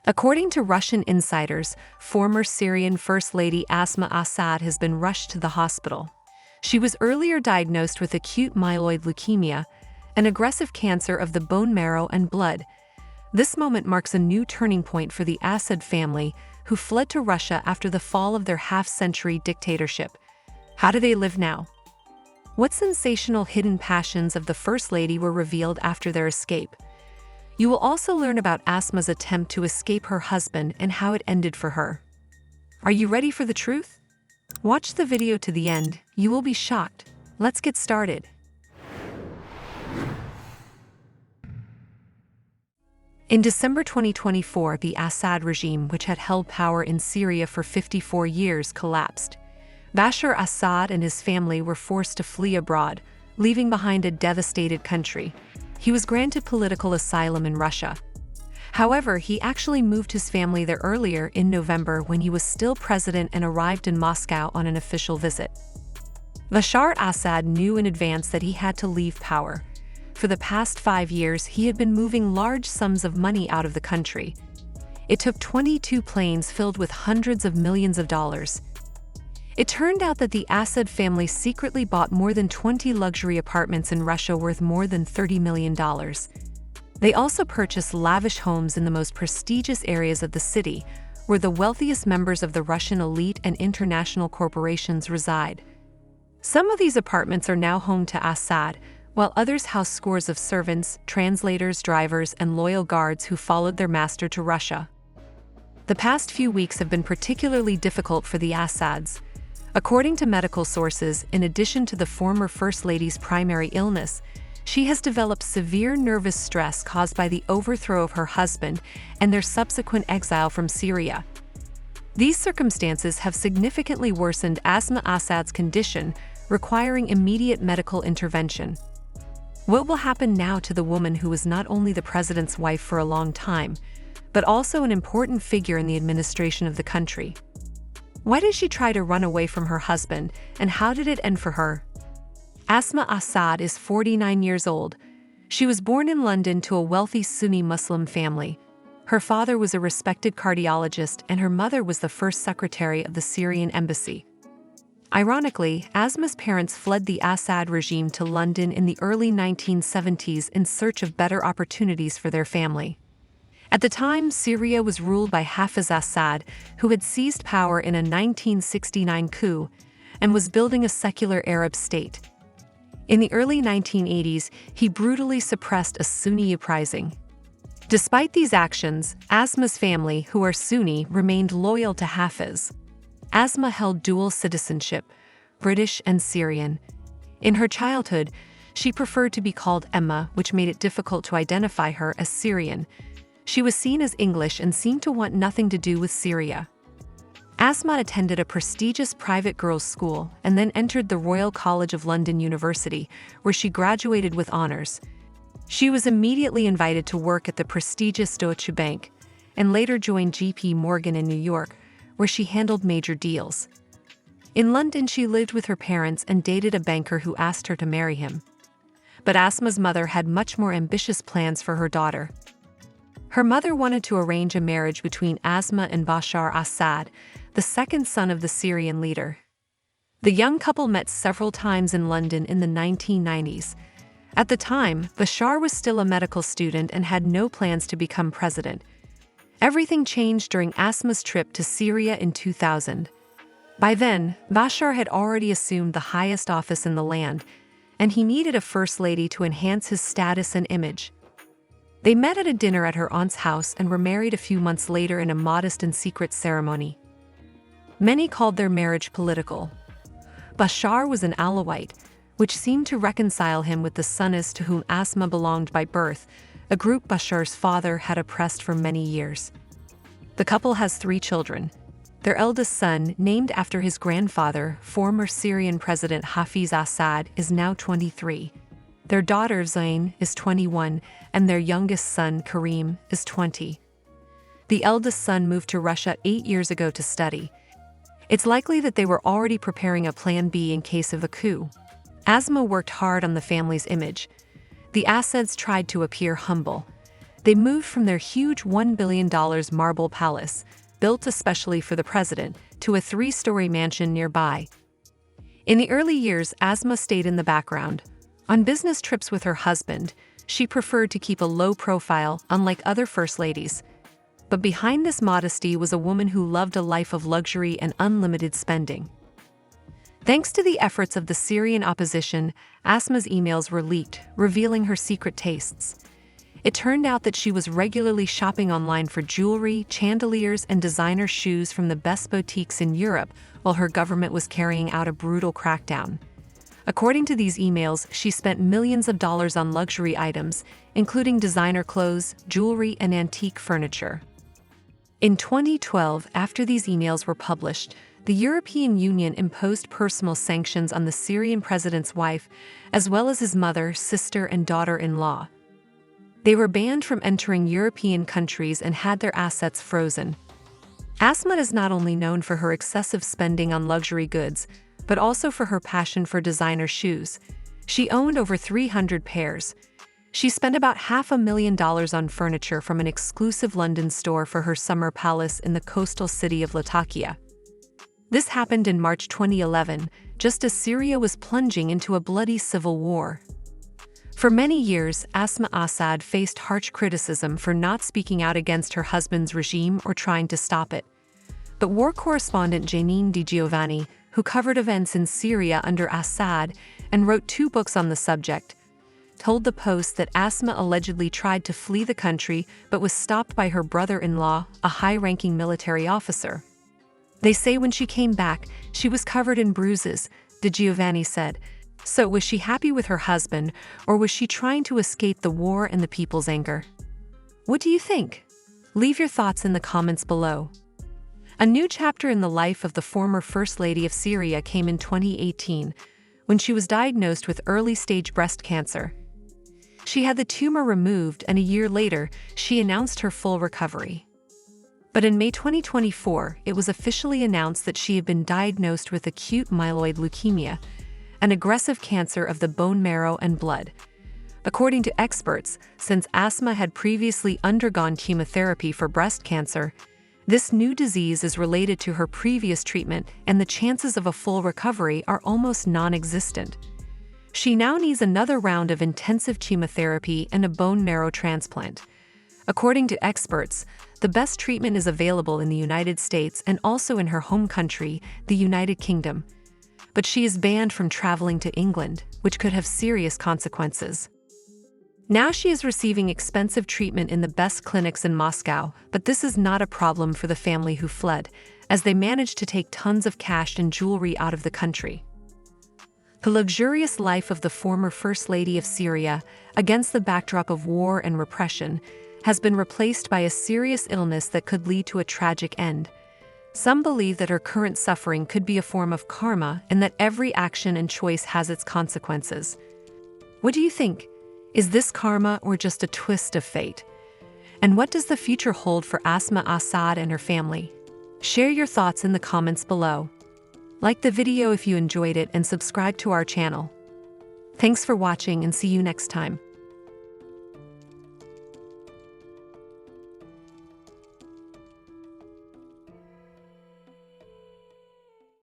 According to Russian insiders, former Syrian First Lady Asma Assad has been rushed to the hospital. She was earlier diagnosed with acute myeloid leukemia, an aggressive cancer of the bone marrow and blood. This moment marks a new turning point for the Assad family, who fled to Russia after the fall of their half-century dictatorship. How do they live now? What sensational hidden passions of the First Lady were revealed after their escape? You will also learn about Asma's attempt to escape her husband and how it ended for her. Are you ready for the truth? Watch the video to the end. You will be shocked. Let's get started. In December 2024, the Assad regime, which had held power in Syria for 54 years, collapsed. Bashar Assad and his family were forced to flee abroad, leaving behind a devastated country. He was granted political asylum in Russia. However, he actually moved his family there earlier in November when he was still president and arrived in Moscow on an official visit. Bashar Assad knew in advance that he had to leave power. For the past 5 years, he had been moving large sums of money out of the country. It took 22 planes filled with hundreds of millions of dollars. It turned out that the Assad family secretly bought more than 20 luxury apartments in Russia worth more than $30 million. They also purchased lavish homes in the most prestigious areas of the city, where the wealthiest members of the Russian elite and international corporations reside. Some of these apartments are now home to Assad, while others house scores of servants, translators, drivers, and loyal guards who followed their master to Russia. The past few weeks have been particularly difficult for the Assads. According to medical sources, in addition to the former First Lady's primary illness, she has developed severe nervous stress caused by the overthrow of her husband and their subsequent exile from Syria. These circumstances have significantly worsened Asma Assad's condition, requiring immediate medical intervention. What will happen now to the woman who was not only the president's wife for a long time, but also an important figure in the administration of the country? Why did she try to run away from her husband, and how did it end for her? Asma Assad is 49 years old. She was born in London to a wealthy Sunni Muslim family. Her father was a respected cardiologist, and her mother was the first secretary of the Syrian embassy. Ironically, Asma's parents fled the Assad regime to London in the early 1970s in search of better opportunities for their family. At the time, Syria was ruled by Hafiz Assad, who had seized power in a 1969 coup and was building a secular Arab state. In the early 1980s, he brutally suppressed a Sunni uprising. Despite these actions, Asma's family, who are Sunni, remained loyal to Hafiz. Asma held dual citizenship, British and Syrian. In her childhood, she preferred to be called Emma, which made it difficult to identify her as Syrian. She was seen as English and seemed to want nothing to do with Syria. Asma attended a prestigious private girls' school and then entered the Royal College of London University, where she graduated with honors. She was immediately invited to work at the prestigious Deutsche Bank, and later joined J.P. Morgan in New York, where she handled major deals. In London, she lived with her parents and dated a banker who asked her to marry him. But Asma's mother had much more ambitious plans for her daughter. Her mother wanted to arrange a marriage between Asma and Bashar Assad, the second son of the Syrian leader. The young couple met several times in London in the 1990s. At the time, Bashar was still a medical student and had no plans to become president. Everything changed during Asma's trip to Syria in 2000. By then, Bashar had already assumed the highest office in the land, and he needed a first lady to enhance his status and image. They met at a dinner at her aunt's house and were married a few months later in a modest and secret ceremony. Many called their marriage political. Bashar was an Alawite, which seemed to reconcile him with the Sunnis to whom Asma belonged by birth, a group Bashar's father had oppressed for many years. The couple has 3 children. Their eldest son, named after his grandfather, former Syrian President Hafiz Assad, is now 23. Their daughter, Zain, is 21, and their youngest son, Karim, is 20. The eldest son moved to Russia 8 years ago to study. It's likely that they were already preparing a plan B in case of a coup. Asma worked hard on the family's image. The Assads tried to appear humble. They moved from their huge $1 billion marble palace, built especially for the president, to a 3-story mansion nearby. In the early years, Asma stayed in the background. On business trips with her husband, she preferred to keep a low profile, unlike other first ladies. But behind this modesty was a woman who loved a life of luxury and unlimited spending. Thanks to the efforts of the Syrian opposition, Asma's emails were leaked, revealing her secret tastes. It turned out that she was regularly shopping online for jewelry, chandeliers, and designer shoes from the best boutiques in Europe, while her government was carrying out a brutal crackdown. According to these emails, she spent millions of dollars on luxury items, including designer clothes, jewelry, and antique furniture. In 2012, after these emails were published, the European Union imposed personal sanctions on the Syrian president's wife, as well as his mother, sister, and daughter-in-law. They were banned from entering European countries and had their assets frozen. Asma is not only known for her excessive spending on luxury goods, but also for her passion for designer shoes. She owned over 300 pairs. She spent about $500,000 on furniture from an exclusive London store for her summer palace in the coastal city of Latakia. This happened in March 2011, just as Syria was plunging into a bloody civil war. For many years, Asma Assad faced harsh criticism for not speaking out against her husband's regime or trying to stop it. But war correspondent Janine Di Giovanni, who covered events in Syria under Assad and wrote 2 books on the subject, told the Post that Asma allegedly tried to flee the country but was stopped by her brother-in-law, a high-ranking military officer. They say when she came back, she was covered in bruises, Di Giovanni said. So was she happy with her husband, or was she trying to escape the war and the people's anger? What do you think? Leave your thoughts in the comments below. A new chapter in the life of the former First Lady of Syria came in 2018, when she was diagnosed with early-stage breast cancer. She had the tumor removed, and a year later, she announced her full recovery. But in May 2024, it was officially announced that she had been diagnosed with acute myeloid leukemia, an aggressive cancer of the bone marrow and blood. According to experts, since Asma had previously undergone chemotherapy for breast cancer, this new disease is related to her previous treatment, and the chances of a full recovery are almost non-existent. She now needs another round of intensive chemotherapy and a bone marrow transplant. According to experts, the best treatment is available in the United States and also in her home country, the United Kingdom. But she is banned from traveling to England, which could have serious consequences. Now she is receiving expensive treatment in the best clinics in Moscow, but this is not a problem for the family who fled, as they managed to take tons of cash and jewelry out of the country. The luxurious life of the former First Lady of Syria, against the backdrop of war and repression, has been replaced by a serious illness that could lead to a tragic end. Some believe that her current suffering could be a form of karma and that every action and choice has its consequences. What do you think? Is this karma or just a twist of fate? And what does the future hold for Asma Assad and her family? Share your thoughts in the comments below. Like the video if you enjoyed it and subscribe to our channel. Thanks for watching and see you next time.